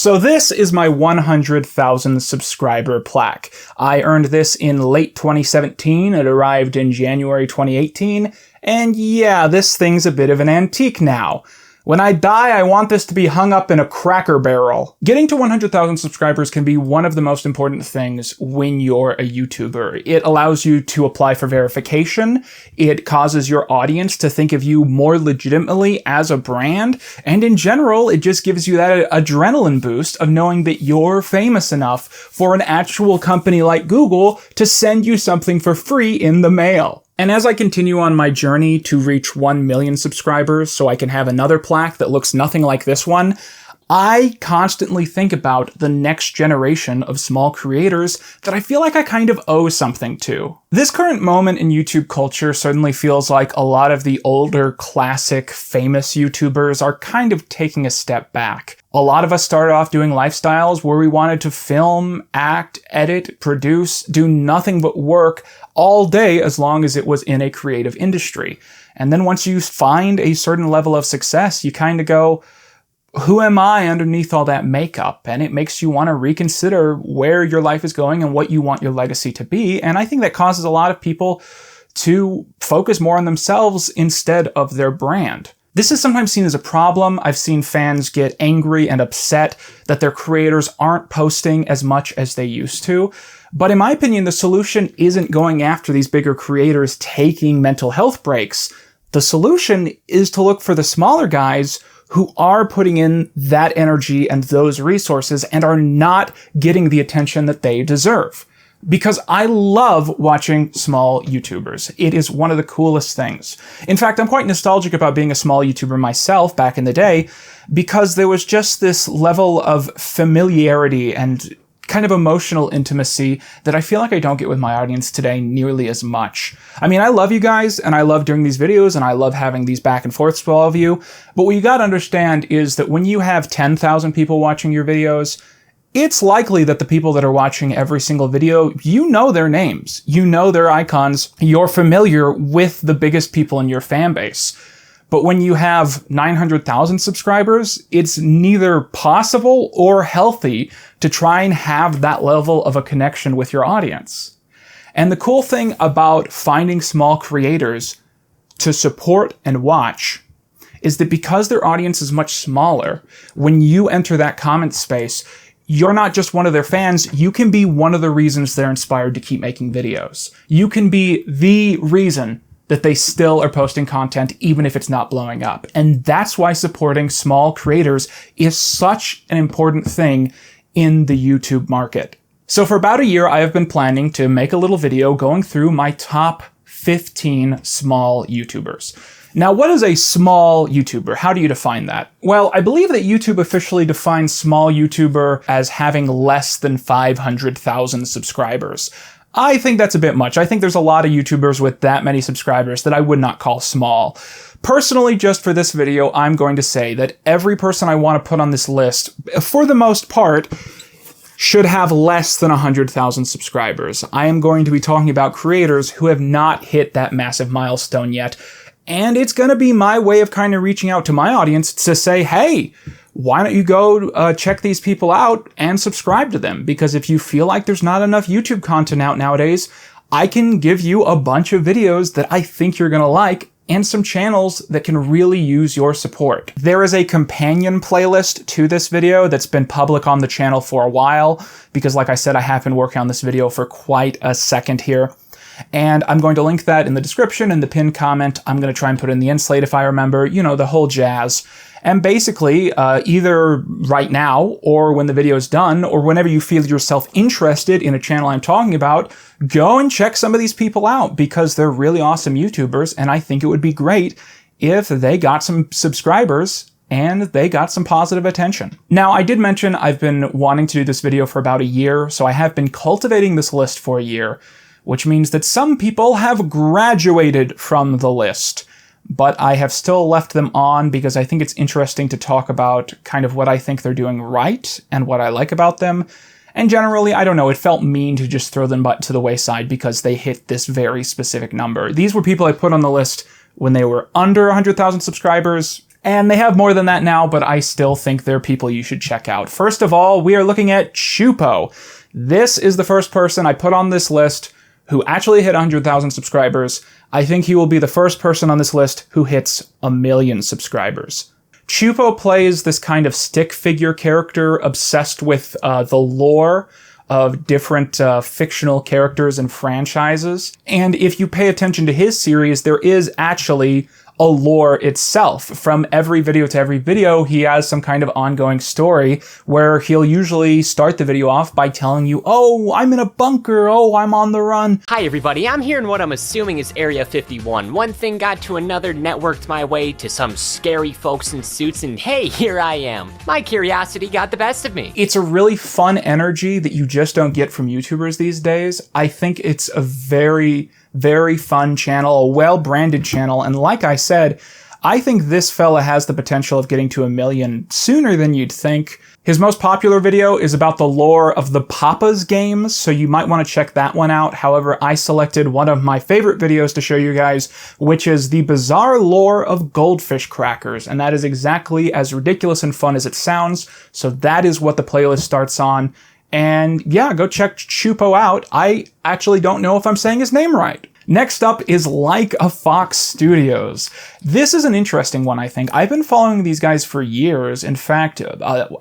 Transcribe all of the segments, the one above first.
So this is my 100,000 subscriber plaque. I earned this in late 2017, it arrived in January 2018, and yeah, this thing's a bit of an antique now. When I die, I want this to be hung up in a Cracker Barrel. Getting to 100,000 subscribers can be one of the most important things when you're a YouTuber. It allows you to apply for verification, it causes your audience to think of you more legitimately as a brand, and in general, it just gives you that adrenaline boost of knowing that you're famous enough for an actual company like Google to send you something for free in the mail. And as I continue on my journey to reach 1 million subscribers so I can have another plaque that looks nothing like this one, I constantly think about the next generation of small creators that I feel like I kind of owe something to. This current moment in YouTube culture certainly feels like a lot of the older, classic, famous YouTubers are kind of taking a step back. A lot of us started off doing lifestyles where we wanted to film, act, edit, produce, do nothing but work all day as long as it was in a creative industry. And then once you find a certain level of success, you kind of go, who am I underneath all that makeup? And it makes you want to reconsider where your life is going and what you want your legacy to be. And I think that causes a lot of people to focus more on themselves instead of their brand. This is sometimes seen as a problem. I've seen fans get angry and upset that their creators aren't posting as much as they used to. But in my opinion, the solution isn't going after these bigger creators taking mental health breaks. The solution is to look for the smaller guys who are putting in that energy and those resources and are not getting the attention that they deserve. Because I love watching small YouTubers. It is one of the coolest things. In fact, I'm quite nostalgic about being a small YouTuber myself back in the day, because there was just this level of familiarity and kind of emotional intimacy that I feel like I don't get with my audience today nearly as much. I mean, I love you guys, and I love doing these videos, and I love having these back and forths with all of you, but what you gotta understand is that when you have 10,000 people watching your videos, it's likely that the people that are watching every single video, you know their names, you know their icons, you're familiar with the biggest people in your fan base. But when you have 900,000 subscribers, it's neither possible or healthy to try and have that level of a connection with your audience. And the cool thing about finding small creators to support and watch is that because their audience is much smaller, when you enter that comment space, you're not just one of their fans, you can be one of the reasons they're inspired to keep making videos. You can be the reason that they still are posting content even if it's not blowing up. And that's why supporting small creators is such an important thing in the YouTube market. So for about a year, I have been planning to make a little video going through my top 15 small YouTubers. Now, what is a small YouTuber? How do you define that? Well, I believe that YouTube officially defines small YouTuber as having less than 500,000 subscribers. I think that's a bit much. I think there's a lot of YouTubers with that many subscribers that I would not call small. Personally, just for this video, I'm going to say that every person I want to put on this list, for the most part, should have less than 100,000 subscribers. I am going to be talking about creators who have not hit that massive milestone yet. And it's going to be my way of kind of reaching out to my audience to say, hey, why don't you go check these people out and subscribe to them? Because if you feel like there's not enough YouTube content out nowadays, I can give you a bunch of videos that I think you're going to like and some channels that can really use your support. There is a companion playlist to this video that's been public on the channel for a while, because like I said, I have been working on this video for quite a second here. And I'm going to link that in the description and the pinned comment. I'm going to try and put in the end slate if I remember, you know, the whole jazz. And basically, either right now or when the video is done or whenever you feel yourself interested in a channel I'm talking about, go and check some of these people out because they're really awesome YouTubers. And I think it would be great if they got some subscribers and they got some positive attention. Now, I did mention I've been wanting to do this video for about a year, so I have been cultivating this list for a year, which means that some people have graduated from the list. But I have still left them on because I think it's interesting to talk about kind of what I think they're doing right and what I like about them. And generally, I don't know, it felt mean to just throw them to the wayside because they hit this very specific number. These were people I put on the list when they were under 100,000 subscribers And they have more than that now, but I still think they're people you should check out. First of all, we are looking at Chupo. This is the first person I put on this list who actually hit 100,000 subscribers. I think he will be the first person on this list who hits 1 million subscribers. Chupo plays this kind of stick figure character obsessed with the lore of different fictional characters and franchises. And if you pay attention to his series, there is actually a lore itself. From every video to every video, he has some kind of ongoing story where he'll usually start the video off by telling you, oh, I'm in a bunker, oh, I'm on the run. Hi everybody, I'm here in what I'm assuming is Area 51. One thing got to another, networked my way to some scary folks in suits, and hey, here I am. My curiosity got the best of me. It's a really fun energy that you just don't get from YouTubers these days. I think it's a very fun channel, a well-branded channel, and like I said, I think this fella has the potential of getting to 1 million sooner than you'd think. His most popular video is about the lore of the Papa's games, so you might want to check that one out. However, I selected one of my favorite videos to show you guys, which is the bizarre lore of goldfish crackers, and that is exactly as ridiculous and fun as it sounds, so that is what the playlist starts on. And yeah, go check Chupo out. I actually don't know if I'm saying his name right. Next up is Like a Fox Studios. This is an interesting one, I think. I've been following these guys for years. In fact,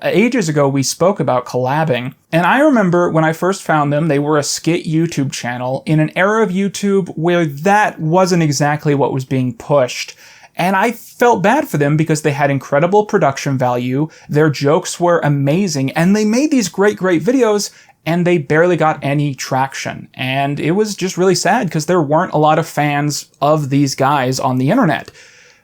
ages ago, we spoke about collabing. And I remember when I first found them, they were a skit YouTube channel in an era of YouTube where that wasn't exactly what was being pushed. And I felt bad for them because they had incredible production value, their jokes were amazing, and they made these great videos, and they barely got any traction. And it was just really sad because there weren't a lot of fans of these guys on the internet.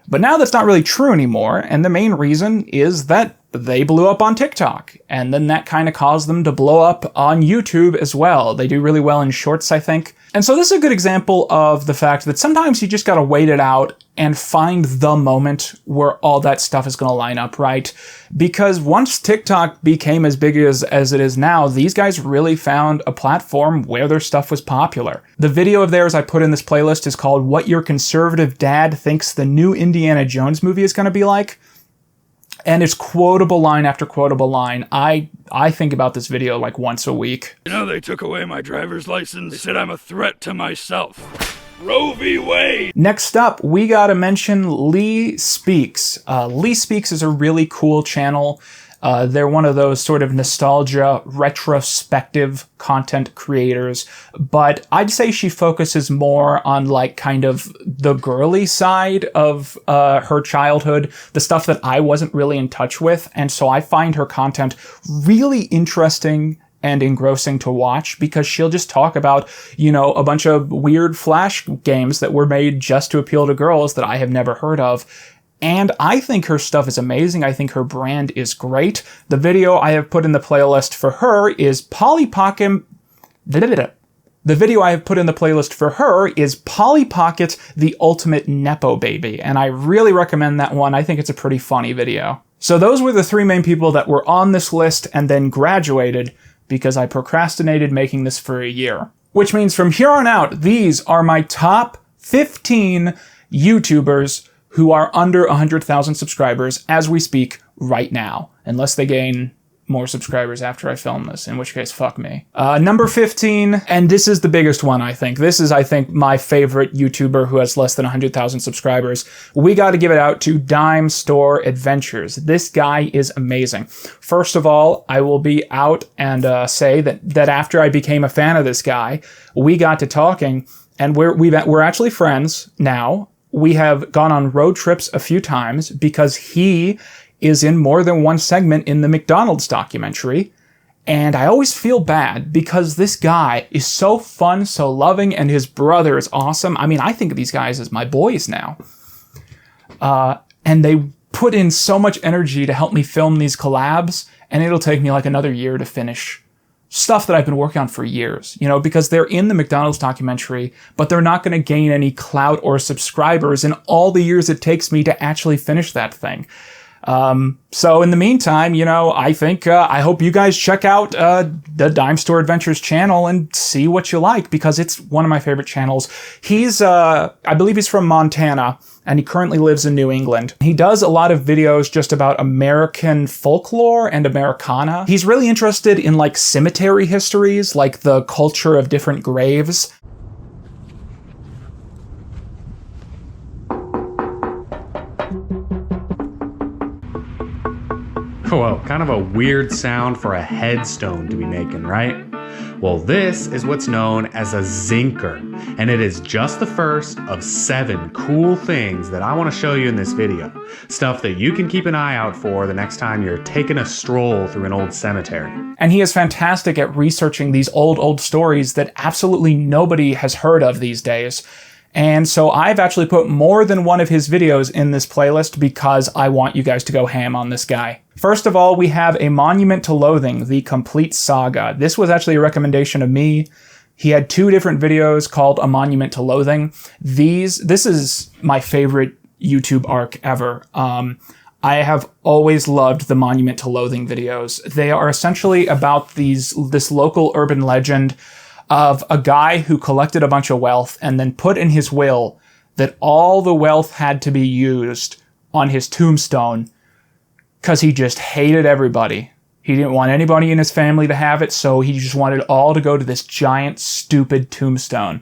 But now that's not really true anymore, and the main reason is that they blew up on TikTok, and then that kind of caused them to blow up on YouTube as well. They do really well in shorts, I think. And so this is a good example of the fact that sometimes you just gotta wait it out and find the moment where all that stuff is gonna line up right. Because once TikTok became as big as it is now, these guys really found a platform where their stuff was popular. The video of theirs I put in this playlist is called What Your Conservative Dad Thinks the New Indiana Jones Movie is Gonna Be Like. And it's quotable line after quotable line. I think about this video like once a week. You know, they took away my driver's license. They said I'm a threat to myself. Roe v. Wade! Next up, we gotta mention Lee Speaks. Lee Speaks is a really cool channel. They're one of those sort of nostalgia, retrospective content creators, but I'd say she focuses more on like kind of the girly side of her childhood, the stuff that I wasn't really in touch with, and so I find her content really interesting and engrossing to watch because she'll just talk about, you know, a bunch of weird Flash games that were made just to appeal to girls that I have never heard of. And I think her stuff is amazing. I think her brand is great. The video I have put in the playlist for her is Polly Pocket. The video I have put in the playlist for her is Polly Pocket, the Ultimate Nepo Baby. And I really recommend that one. I think it's a pretty funny video. So those were the 3 main people that were on this list and then graduated because I procrastinated making this for a year. Which means from here on out, these are my top 15 YouTubers who are under 100,000 subscribers as we speak right now, unless they gain more subscribers after I film this, in which case, fuck me. Number 15, and this is the biggest one, I think. This is, I think, my favorite YouTuber who has less than 100,000 subscribers. We gotta give it out to Dime Store Adventures. This guy is amazing. First of all, I will be out and say that after I became a fan of this guy, we got to talking, and we're actually friends now. We have gone on road trips a few times because he is in more than one segment in the McDonald's documentary. And I always feel bad because this guy is so fun, so loving, and his brother is awesome. I mean, I think of these guys as my boys now. And they put in so much energy to help me film these collabs, and it'll take me like another year to finish stuff that I've been working on for years, you know, because they're in the McDonald's documentary, but they're not going to gain any clout or subscribers in all the years it takes me to actually finish that thing. So in the meantime, you know, I think, I hope you guys check out, the Dime Store Adventures channel and see what you like, because it's one of my favorite channels. He's, I believe he's from Montana, and he currently lives in New England. He does a lot of videos just about American folklore and Americana. He's really interested in like cemetery histories, like the culture of different graves. Whoa, kind of a weird sound for a headstone to be making, right? Well, this is what's known as a zinker, and it is just the first of 7 cool things that I want to show you in this video. Stuff that you can keep an eye out for the next time you're taking a stroll through an old cemetery. And he is fantastic at researching these old stories that absolutely nobody has heard of these days. And so I've actually put more than one of his videos in this playlist because I want you guys to go ham on this guy. First of all, we have A Monument to Loathing, The Complete Saga. This was actually a recommendation of me. He had 2 different videos called A Monument to Loathing. This is my favorite YouTube arc ever. I have always loved the Monument to Loathing videos. They are essentially about this local urban legend of a guy who collected a bunch of wealth and then put in his will that all the wealth had to be used on his tombstone because he just hated everybody. He didn't want anybody in his family to have it, so he just wanted it all to go to this giant, stupid tombstone.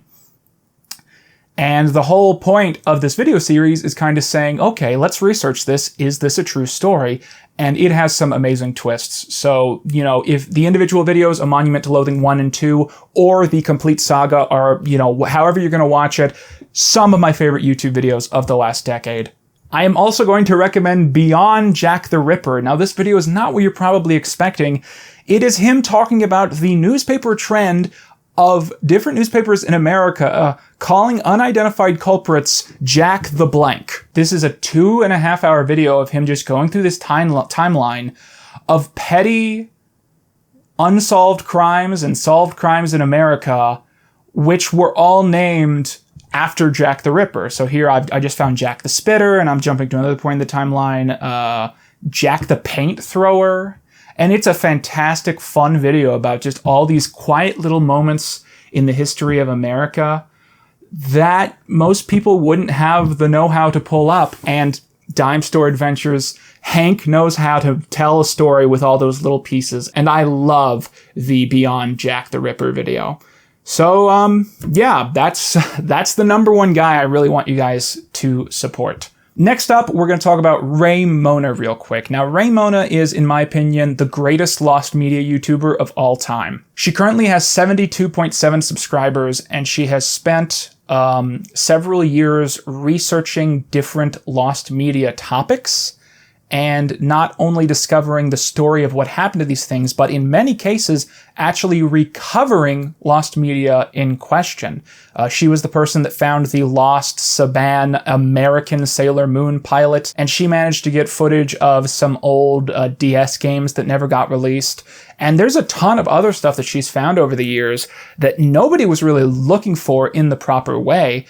And the whole point of this video series is kind of saying, okay, let's research this. Is this a true story? And it has some amazing twists. So, you know, if the individual videos, A Monument to Loathing 1 and 2, or The Complete Saga are, you know, however you're going to watch it, some of my favorite YouTube videos of the last decade. I am also going to recommend Beyond Jack the Ripper. Now, this video is not what you're probably expecting. It is him talking about the newspaper trend of different newspapers in America calling unidentified culprits Jack the Blank. This is a 2.5-hour video of him just going through this timeline of petty, unsolved crimes and solved crimes in America, which were all named after Jack the Ripper. So here I just found Jack the Spitter, and I'm jumping to another point in the timeline, Jack the Paint Thrower. And it's a fantastic, fun video about just all these quiet little moments in the history of America that most people wouldn't have the know-how to pull up. And Dime Store Adventures, Hank knows how to tell a story with all those little pieces. And I love the Beyond Jack the Ripper video. So, yeah, that's the #1 guy I really want you guys to support. Next up, we're going to talk about Raymona real quick. Now, Raymona is, in my opinion, the greatest lost media YouTuber of all time. She currently has 72.7 subscribers, and she has spent several years researching different lost media topics and not only discovering the story of what happened to these things, but in many cases, actually recovering lost media in question. She was the person that found the lost Saban American Sailor Moon pilot, and she managed to get footage of some old DS games that never got released. And there's a ton of other stuff that she's found over the years that nobody was really looking for in the proper way.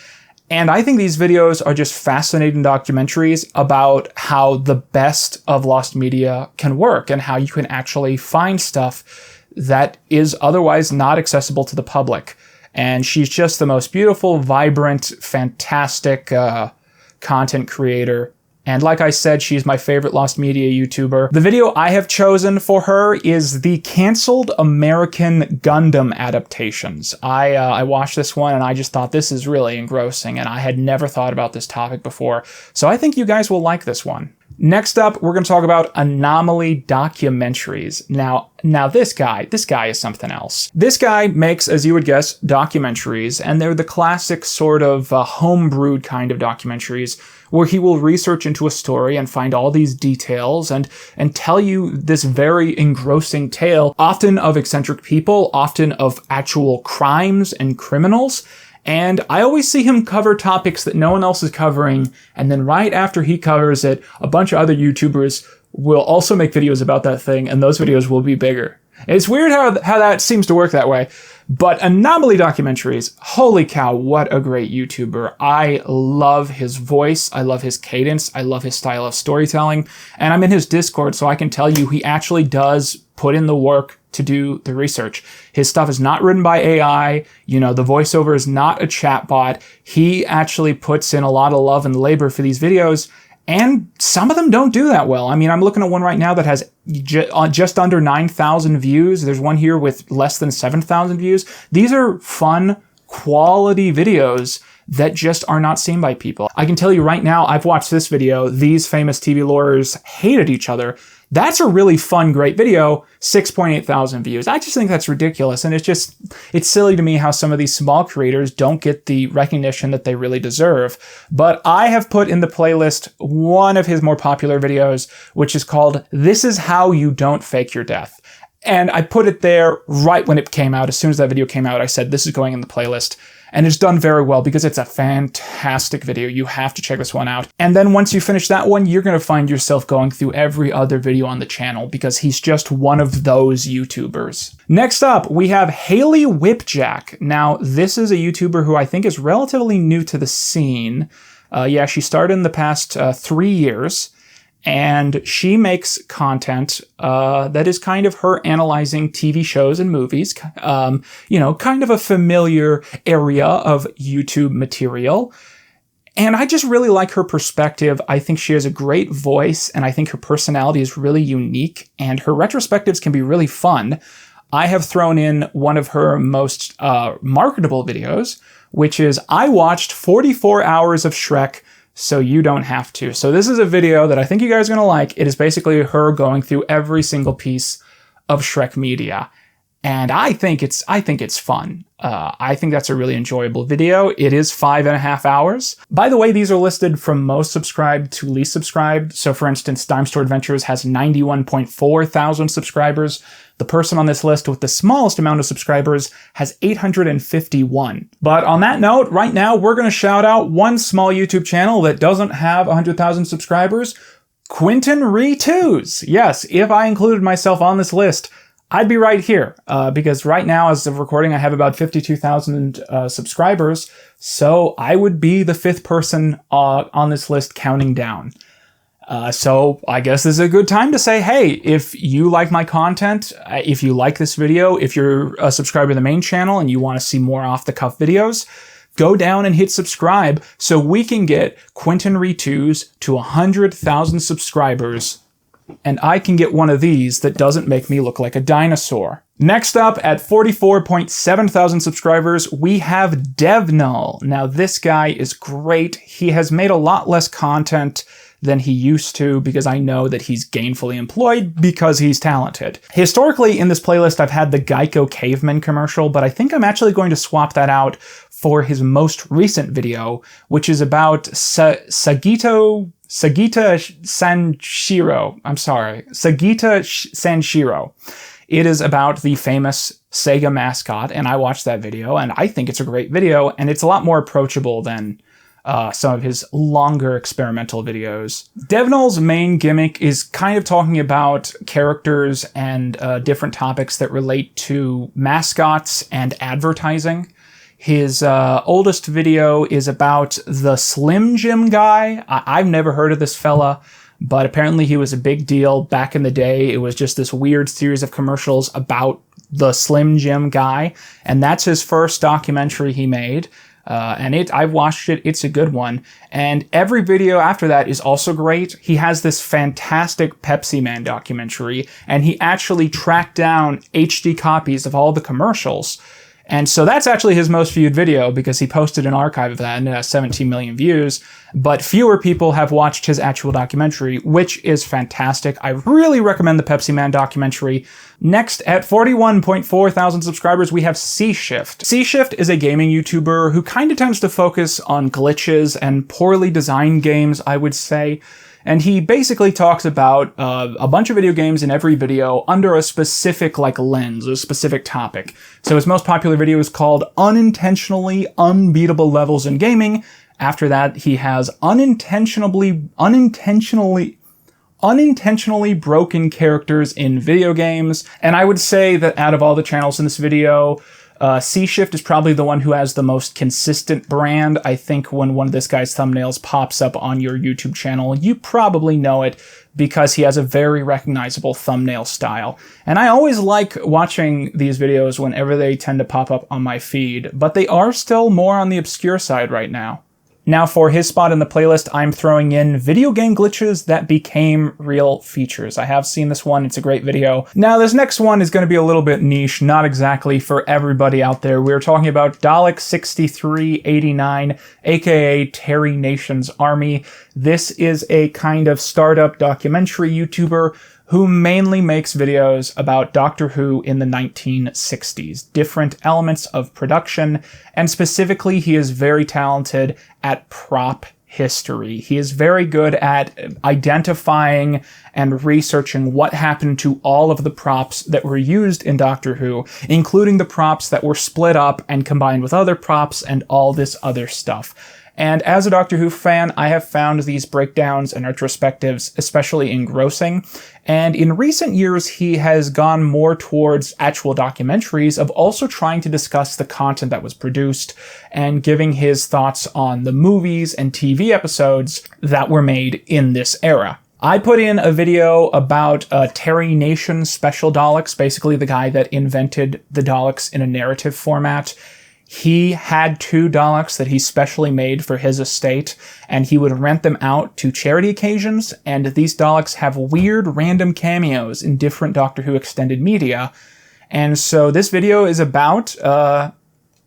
And I think these videos are just fascinating documentaries about how the best of lost media can work and how you can actually find stuff that is otherwise not accessible to the public. And she's just the most beautiful, vibrant, fantastic content creator. And like I said, she's my favorite lost media YouTuber. The video I have chosen for her is the canceled American Gundam adaptations. I watched this one and I just thought this is really engrossing, and I had never thought about this topic before. So I think you guys will like this one. Next up, we're going to talk about Anomaly Documentaries. Now this guy is something else. This guy makes, as you would guess, documentaries, and they're the classic sort of homebrewed kind of documentaries where he will research into a story and find all these details and tell you this very engrossing tale, often of eccentric people, often of actual crimes and criminals. And I always see him cover topics that no one else is covering, and then right after he covers it, a bunch of other YouTubers will also make videos about that thing, and those videos will be bigger. It's weird how that seems to work that way. But Anomaly Documentaries, holy cow, what a great YouTuber. I love his voice, I love his cadence, I love his style of storytelling, and I'm in his Discord, so I can tell you he actually does put in the work to do the research. His stuff is not written by AI. You know, the voiceover is not a chatbot. He actually puts in a lot of love and labor for these videos, and some of them don't do that well. I mean, I'm looking at one right now that has just under 9,000 views. There's one here with less than 7,000 views. These are fun, quality videos that just are not seen by people. I can tell you right now, I've watched this video, These Famous TV Lawyers Hated Each Other. That's a really fun, great video, 6.8 thousand views. I just think that's ridiculous, and it's silly to me how some of these small creators don't get the recognition that they really deserve. But I have put in the playlist one of his more popular videos, which is called This Is How You Don't Fake Your Death. And I put it there right when it came out. As soon as that video came out, I said, this is going in the playlist. And it's done very well because it's a fantastic video. You have to check this one out. And then once you finish that one, you're going to find yourself going through every other video on the channel because he's just one of those YouTubers. Next up, we have Haley Whipjack. Now, this is a YouTuber who I think is relatively new to the scene. Yeah, she started in the past 3 years. And she makes content that is kind of her analyzing TV shows and movies, you know, kind of a familiar area of YouTube material. And I just really like her perspective. I think she has a great voice, and I think her personality is really unique, and her retrospectives can be really fun. I have thrown in one of her most marketable videos, which is I watched 44 hours of Shrek so you don't have to. So this is a video that I think you guys are going to like. It is basically her going through every single piece of Shrek media. And I think it's fun. I think that's a really enjoyable video. It is 5.5 hours. By the way, these are listed from most subscribed to least subscribed. So for instance, Dime Store Adventures has 91.4 thousand subscribers. The person on this list with the smallest amount of subscribers has 851. But on that note, right now, we're going to shout out one small YouTube channel that doesn't have 100,000 subscribers, Quintin Reyes. Yes, if I included myself on this list, I'd be right here, because right now, as of recording, I have about 52,000 subscribers, so I would be the 5th person on this list counting down. So I guess this is a good time to say, hey, if you like my content, if you like this video, if you're a subscriber to the main channel and you want to see more off-the-cuff videos, go down and hit subscribe so we can get Quintin Reyes to 100,000 subscribers. And I can get one of these that doesn't make me look like a dinosaur. Next up, at 44.7 thousand subscribers, we have Devonne. Now, this guy is great. He has made a lot less content than he used to because I know that he's gainfully employed because he's talented. Historically, in this playlist, I've had the Geico Caveman commercial, but I think I'm actually going to swap that out for his most recent video, which is about Sagita Sanshiro. It is about the famous Sega mascot, and I watched that video, and I think it's a great video, and it's a lot more approachable than some of his longer experimental videos. Devonne's main gimmick is kind of talking about characters and different topics that relate to mascots and advertising. His oldest video is about the Slim Jim guy. I've never heard of this fella, but apparently he was a big deal back in the day. It was just this weird series of commercials about the Slim Jim guy, and that's his first documentary he made. I've watched it. It's a good one. And every video after that is also great. He has this fantastic Pepsi Man documentary, and he actually tracked down HD copies of all the commercials. And so that's actually his most viewed video because he posted an archive of that and it has 17 million views. But fewer people have watched his actual documentary, which is fantastic. I really recommend the Pepsi Man documentary. Next, at 41.4 thousand subscribers, we have C-Shift. C-Shift is a gaming YouTuber who kind of tends to focus on glitches and poorly designed games, I would say. And he basically talks about a bunch of video games in every video under a specific lens, a specific topic. So his most popular video is called Unintentionally Unbeatable Levels in Gaming. After that, he has unintentionally broken characters in video games. And I would say that out of all the channels in this video, C-Shift is probably the one who has the most consistent brand. I think when one of this guy's thumbnails pops up on your YouTube channel, you probably know it because he has a very recognizable thumbnail style. And I always like watching these videos whenever they tend to pop up on my feed, but they are still more on the obscure side right now. Now for his spot in the playlist, I'm throwing in video game glitches that became real features. I have seen this one, it's a great video. Now this next one is going to be a little bit niche, not exactly for everybody out there. We're talking about Dalek6389, aka Terry Nation's Army. This is a kind of startup documentary YouTuber who mainly makes videos about Doctor Who in the 1960s, different elements of production, and specifically he is very talented at prop history. He is very good at identifying and researching what happened to all of the props that were used in Doctor Who, including the props that were split up and combined with other props and all this other stuff. And as a Doctor Who fan, I have found these breakdowns and retrospectives especially engrossing. And in recent years, he has gone more towards actual documentaries of also trying to discuss the content that was produced and giving his thoughts on the movies and TV episodes that were made in this era. I put in a video about Terry Nation Special Daleks, basically the guy that invented the Daleks in a narrative format. He had 2 Daleks that he specially made for his estate, and he would rent them out to charity occasions, and these Daleks have weird random cameos in different Doctor Who extended media. And so this video is about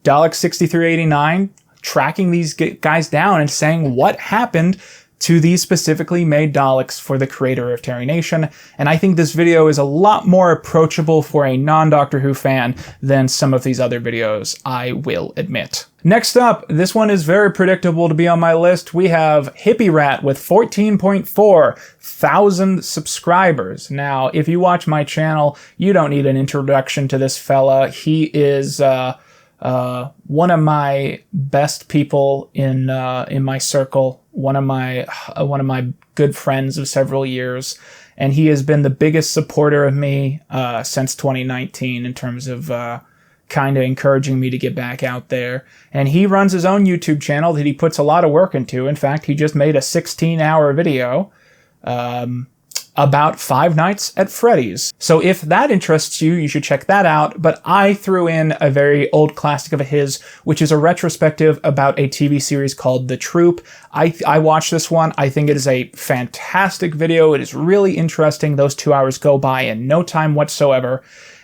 Dalek 6389 tracking these guys down and saying what happened to these specifically made Daleks for the creator of Terry Nation, and I think this video is a lot more approachable for a non-Doctor Who fan than some of these other videos, I will admit. Next up, this one is very predictable to be on my list. We have Hippie Rat with 14.4 thousand subscribers. Now, if you watch my channel, you don't need an introduction to this fella. He is one of my best people in my circle. One of my good friends of several years, and he has been the biggest supporter of me since 2019 in terms of kind of encouraging me to get back out there. And he runs his own YouTube channel that he puts a lot of work into. In fact, he just made a 16-hour video about Five Nights at Freddy's. So if that interests you, you should check that out. But I threw in a very old classic of his, which is a retrospective about a TV series called The Troop. I watched this one. I think it is a fantastic video. It is really interesting. Those 2 hours go by in no time whatsoever.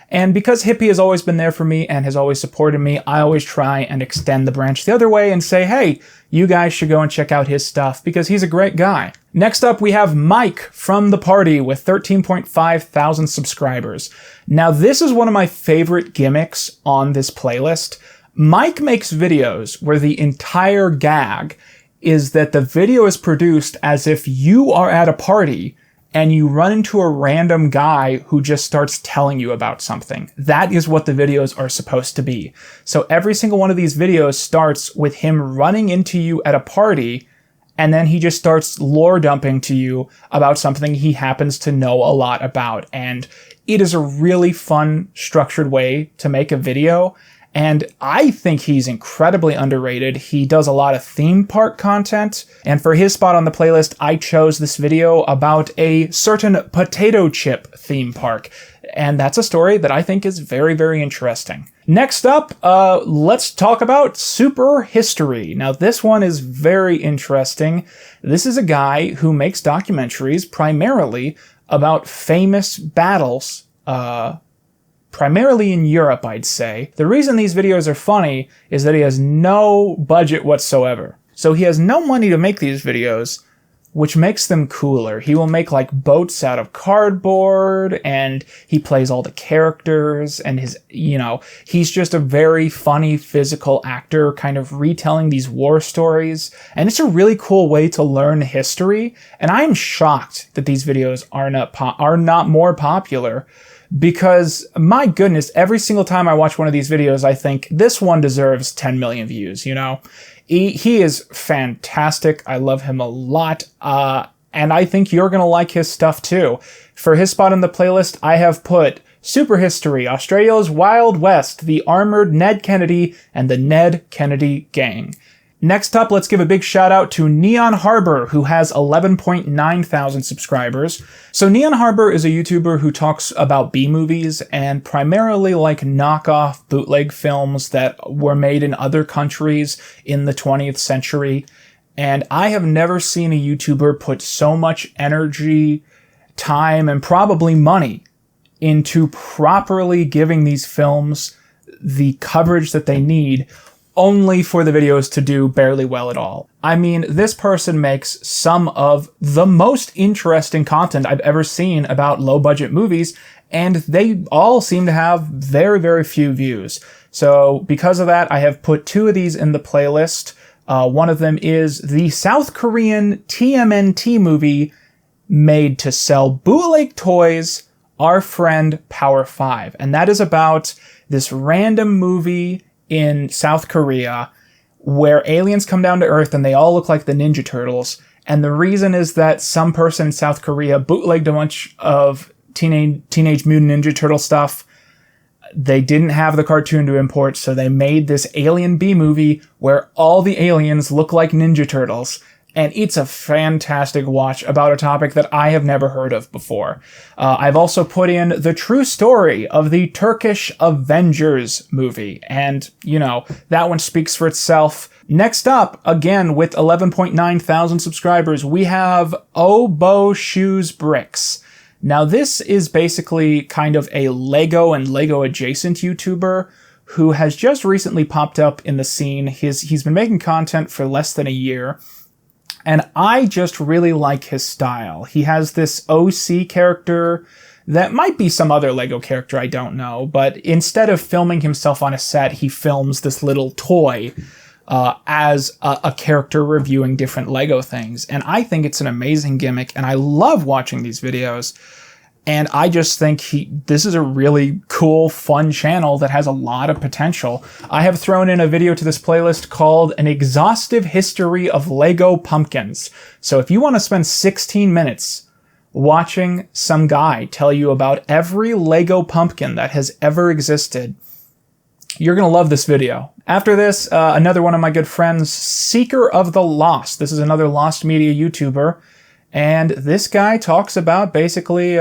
And because Hippie has always been there for me and has always supported me, I always try and extend the branch the other way and say, hey, you guys should go and check out his stuff because he's a great guy. Next up, we have Mike from the party with 13.5 thousand subscribers. Now, this is one of my favorite gimmicks on this playlist. Mike makes videos where the entire gag is that the video is produced as if you are at a party and you run into a random guy who just starts telling you about something. That is what the videos are supposed to be. So every single one of these videos starts with him running into you at a party, and then he just starts lore dumping to you about something he happens to know a lot about. And it is a really fun, structured way to make a video. And I think he's incredibly underrated. He does a lot of theme park content. And for his spot on the playlist, I chose this video about a certain potato chip theme park. And that's a story that I think is very, very interesting. Next up, let's talk about super history. Now, this one is very interesting. This is a guy who makes documentaries primarily about famous battles, primarily in Europe, I'd say. The reason these videos are funny is that he has no budget whatsoever. So he has no money to make these videos, which makes them cooler. He will make like boats out of cardboard, and he plays all the characters, and he's just a very funny physical actor kind of retelling these war stories. And it's a really cool way to learn history. And I'm shocked that these videos are not more popular. Because, my goodness, every single time I watch one of these videos, I think, this one deserves 10 million views, you know? He is fantastic. I love him a lot. And I think you're going to like his stuff, too. For his spot in the playlist, I have put Super History, Australia's Wild West, The Armored Ned Kennedy, and the Ned Kennedy Gang. Next up, let's give a big shout out to Neon Harbor, who has 11.9 thousand subscribers. So Neon Harbor is a YouTuber who talks about B-movies and primarily like knockoff bootleg films that were made in other countries in the 20th century. And I have never seen a YouTuber put so much energy, time, and probably money into properly giving these films the coverage that they need, only for the videos to do barely well at all. I mean, this person makes some of the most interesting content I've ever seen about low-budget movies, and they all seem to have very, very few views. So because of that, I have put 2 of these in the playlist. One of them is the South Korean TMNT movie made to sell bootleg toys, Our Friend Power 5. And that is about this random movie in South Korea where aliens come down to Earth and they all look like the Ninja Turtles. And the reason is that some person in South Korea bootlegged a bunch of Teenage Mutant Ninja Turtle stuff. They didn't have the cartoon to import, so they made this alien B movie where all the aliens look like Ninja Turtles. And it's a fantastic watch about a topic that I have never heard of before. I've also put in the true story of the Turkish Avengers movie. And, you know, that one speaks for itself. Next up, again, with 11.9 thousand subscribers, we have OBoShoesBricks. Now, this is basically kind of a Lego and Lego adjacent YouTuber who has just recently popped up in the scene. He's been making content for less than a year. And I just really like his style. He has this OC character that might be some other Lego character, I don't know. But instead of filming himself on a set, he films this little toy as a character reviewing different Lego things. And I think it's an amazing gimmick, and I love watching these videos. And I just think this is a really cool, fun channel that has a lot of potential. I have thrown in a video to this playlist called An Exhaustive History of Lego Pumpkins. So if you want to spend 16 minutes watching some guy tell you about every Lego pumpkin that has ever existed, you're going to love this video. After this, another one of my good friends, Seeker of the Lost. This is another Lost Media YouTuber. And this guy talks about basically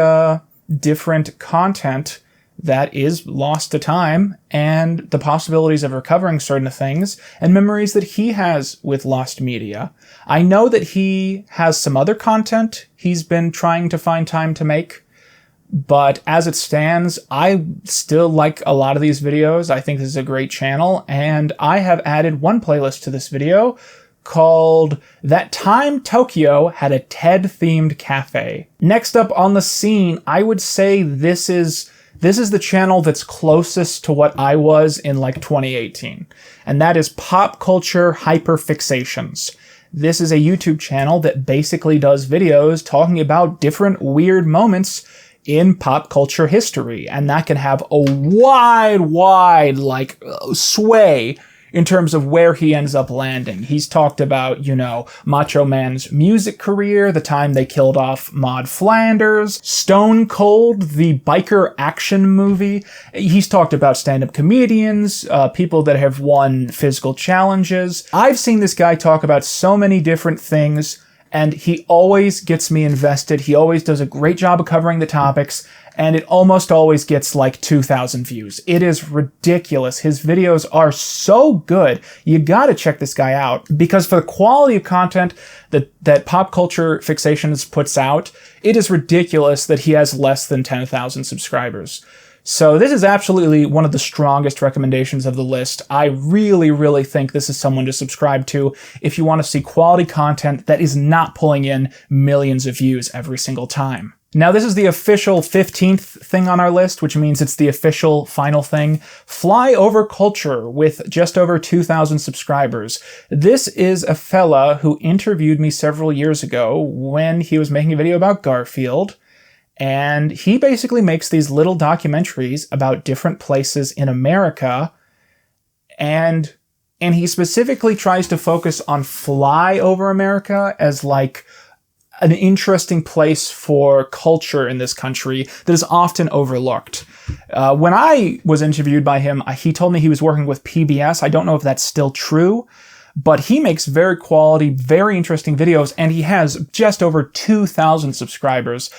different content that is lost to time and the possibilities of recovering certain things and memories that he has with lost media. I know that he has some other content he's been trying to find time to make, but as it stands, I still like a lot of these videos. I think this is a great channel, and I have added one playlist to this video called That Time Tokyo Had a TED-Themed Cafe. Next up on the scene, I would say this is the channel that's closest to what I was in like 2018, and that is Pop Culture Hyperfixations. This is a YouTube channel that basically does videos talking about different weird moments in pop culture history, and that can have a wide like sway in terms of where he ends up landing. He's talked about, you know, Macho Man's music career, the time they killed off Maud Flanders, Stone Cold, the biker action movie. He's talked about stand-up comedians, people that have won physical challenges. I've seen this guy talk about so many different things, and he always gets me invested. He always does a great job of covering the topics, and it almost always gets like 2,000 views. It is ridiculous. His videos are so good. You gotta check this guy out, because for the quality of content that Pop Culture Fixations puts out, it is ridiculous that he has less than 10,000 subscribers. So this is absolutely one of the strongest recommendations of the list. I really think this is someone to subscribe to if you want to see quality content that is not pulling in millions of views every single time. Now, this is the official 15th thing on our list, which means it's the official final thing. Flyover Culture, with just over 2,000 subscribers. This is a fella who interviewed me several years ago when he was making a video about Garfield. And he basically makes these little documentaries about different places in America. And he specifically tries to focus on Flyover America as like an interesting place for culture in this country that is often overlooked. When I was interviewed by him, he told me he was working with PBS. I don't know if that's still true, but he makes very quality, very interesting videos, and he has just over 2,000 subscribers.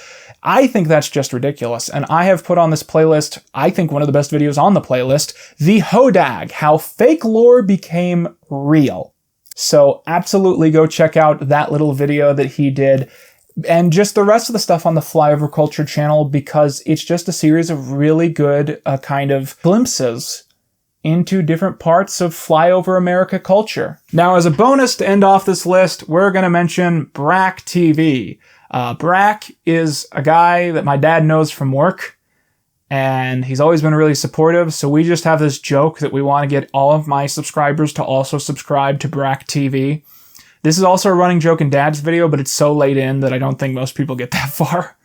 I think that's just ridiculous, and I have put on this playlist, I think one of the best videos on the playlist, The Hodag, How Fake Lore Became Real. So absolutely go check out that little video that he did, and just the rest of the stuff on the Flyover Culture channel, because it's just a series of really good kind of glimpses into different parts of Flyover America culture. Now, as a bonus to end off this list, we're going to mention Brack TV. Brack is a guy that my dad knows from work, and he's always been really supportive, so we just have this joke that we want to get all of my subscribers to also subscribe to Brack TV. This is also a running joke in Dad's video, but it's so late in that I don't think most people get that far.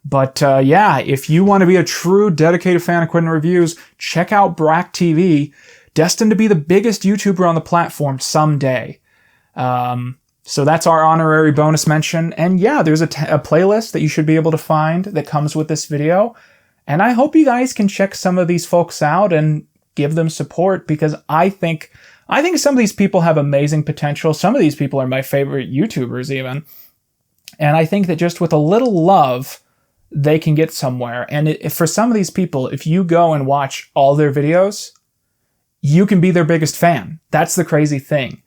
But yeah, if you want to be a true dedicated fan of Quintin Reviews, check out Brack TV, destined to be the biggest YouTuber on the platform someday. So that's our honorary bonus mention. And yeah, there's a playlist that you should be able to find that comes with this video. And I hope you guys can check some of these folks out and give them support, because I think some of these people have amazing potential. Some of these people are my favorite YouTubers even. And I think that just with a little love, they can get somewhere. And for some of these people, if you go and watch all their videos, you can be their biggest fan. That's the crazy thing.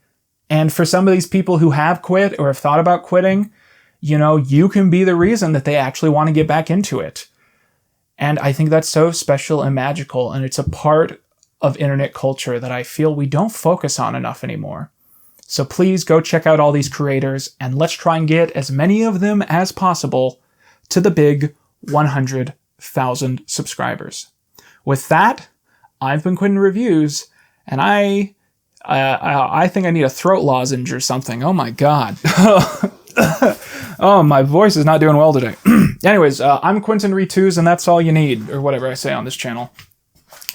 And for some of these people who have quit or have thought about quitting, you know, you can be the reason that they actually want to get back into it. And I think that's so special and magical, and it's a part of internet culture that I feel we don't focus on enough anymore. So please go check out all these creators, and let's try and get as many of them as possible to the big 100,000 subscribers. With that, I've been Quintin Reviews, and I think I need a throat lozenge or something. Oh my god. Oh, my voice is not doing well today. Anyways, I'm Quintin Reviews, and that's all you need, or whatever I say on this channel.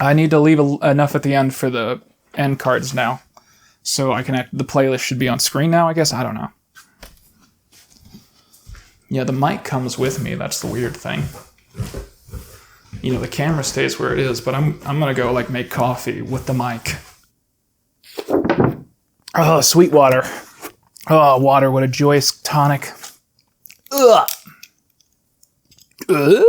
I need to leave enough at the end for the end cards now. So I can the playlist should be on screen now, I guess? I don't know. Yeah, the mic comes with me. That's the weird thing. You know, the camera stays where it is, but I'm gonna go, like, make coffee with the mic. Oh, sweet water. Oh, water, what a joyous tonic. Ugh. Ugh.